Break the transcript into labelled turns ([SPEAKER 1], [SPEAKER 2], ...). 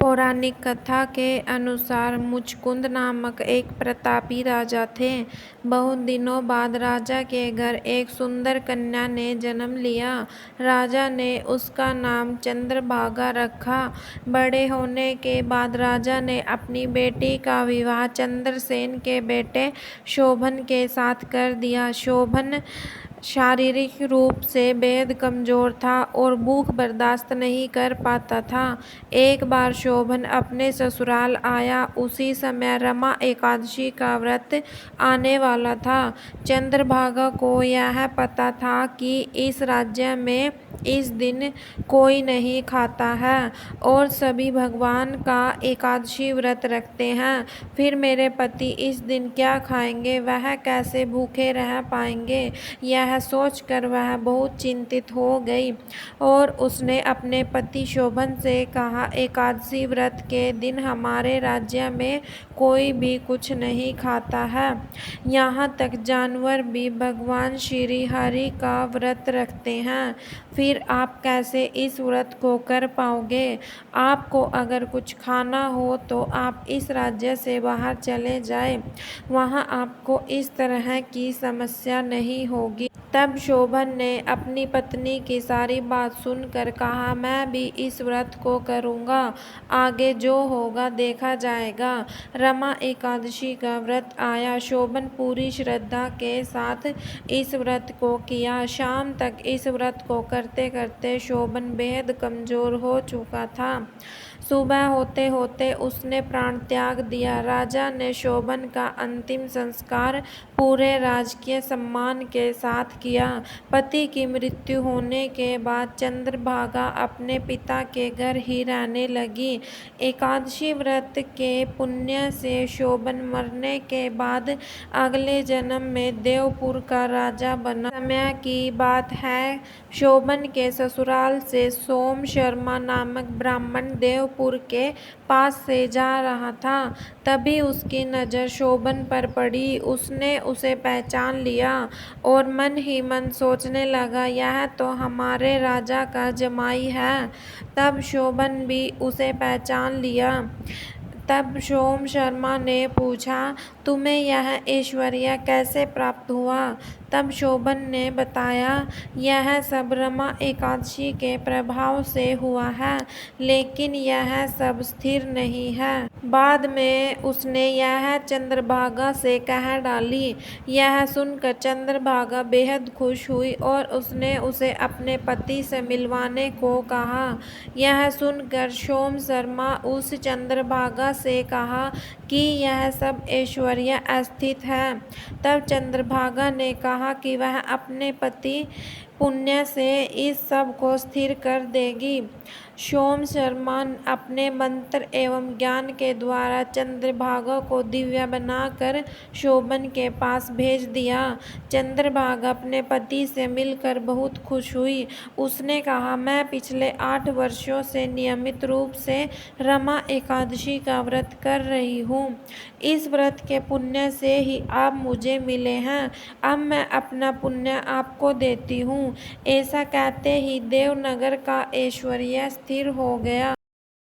[SPEAKER 1] पौराणिक कथा के अनुसार मुचकुंद नामक एक प्रतापी राजा थे। बहुत दिनों बाद राजा के घर एक सुंदर कन्या ने जन्म लिया। राजा ने उसका नाम चंद्रभागा रखा। बड़े होने के बाद राजा ने अपनी बेटी का विवाह चंद्रसेन के बेटे शोभन के साथ कर दिया। शोभन शारीरिक रूप से बेहद कमजोर था और भूख बर्दाश्त नहीं कर पाता था। एक बार शोभन अपने ससुराल आया। उसी समय रमा एकादशी का व्रत आने वाला था। चंद्रभागा को यह पता था कि इस राज्य में इस दिन कोई नहीं खाता है और सभी भगवान का एकादशी व्रत रखते हैं। फिर मेरे पति इस दिन क्या खाएंगे, वह कैसे भूखे रह पाएंगे, यह सोचकर वह बहुत चिंतित हो गई और उसने अपने पति शोभन से कहा, एकादशी व्रत के दिन हमारे राज्य में कोई भी कुछ नहीं खाता है। यहाँ तक जानवर भी भगवान श्री हरि का व्रत रखते हैं। फिर आप कैसे इस व्रत को कर पाओगे? आपको अगर कुछ खाना हो तो आप इस राज्य से बाहर चले जाएं, वहाँ आपको इस तरह की समस्या नहीं होगी। तब शोभन ने अपनी पत्नी की सारी बात सुनकर कहा, मैं भी इस व्रत को करूँगा, आगे जो होगा देखा जाएगा। रमा एकादशी का व्रत आया। शोभन पूरी श्रद्धा के साथ इस व्रत को किया। शाम तक इस व्रत को करते करते शोभन बेहद कमजोर हो चुका था। सुबह होते होते उसने प्राण त्याग दिया। राजा ने शोभन का अंतिम संस्कार पूरे राजकीय सम्मान के साथ किया। पति की मृत्यु होने के बाद चंद्रभागा अपने पिता के घर ही रहने लगी। एकादशी व्रत के पुण्य से शोभन मरने के बाद अगले जन्म में देवपुर का राजा बना। समय की बात है, शोभन के ससुराल से सोम शर्मा नामक ब्राह्मण देवपुर के पास से जा रहा था। तभी उसकी नज़र शोभन पर पड़ी। उसने उसे पहचान लिया और मन ही मन सोचने लगा, यह तो हमारे राजा का जमाई है। तब शोभन भी उसे पहचान लिया। तब सोम शर्मा ने पूछा, तुम्हें यह ऐश्वर्य कैसे प्राप्त हुआ? तब शोभन ने बताया, यह सब रमा एकादशी के प्रभाव से हुआ है, लेकिन यह सब स्थिर नहीं है। बाद में उसने यह चंद्रभागा से कह डाली। यह सुनकर चंद्रभागा बेहद खुश हुई और उसने उसे अपने पति से मिलवाने को कहा। यह सुनकर सोम शर्मा उस चंद्रभागा से कहा कि यह सब ऐश्वर्य अस्थित है। तब चंद्रभागा ने कहा कि वह अपने पति पुण्य से इस सब को स्थिर कर देगी। सोम शर्मा अपने मंत्र एवं ज्ञान के द्वारा चंद्रभागा को दिव्य बनाकर शोभन के पास भेज दिया। चंद्रभागा अपने पति से मिलकर बहुत खुश हुई। उसने कहा, मैं पिछले 8 वर्षों से नियमित रूप से रमा एकादशी का व्रत कर रही हूँ। इस व्रत के पुण्य से ही आप मुझे मिले हैं। अब मैं अपना पुण्य आपको देती हूँ। ऐसा कहते ही देवनगर का ऐश्वर्य स्थिर हो गया।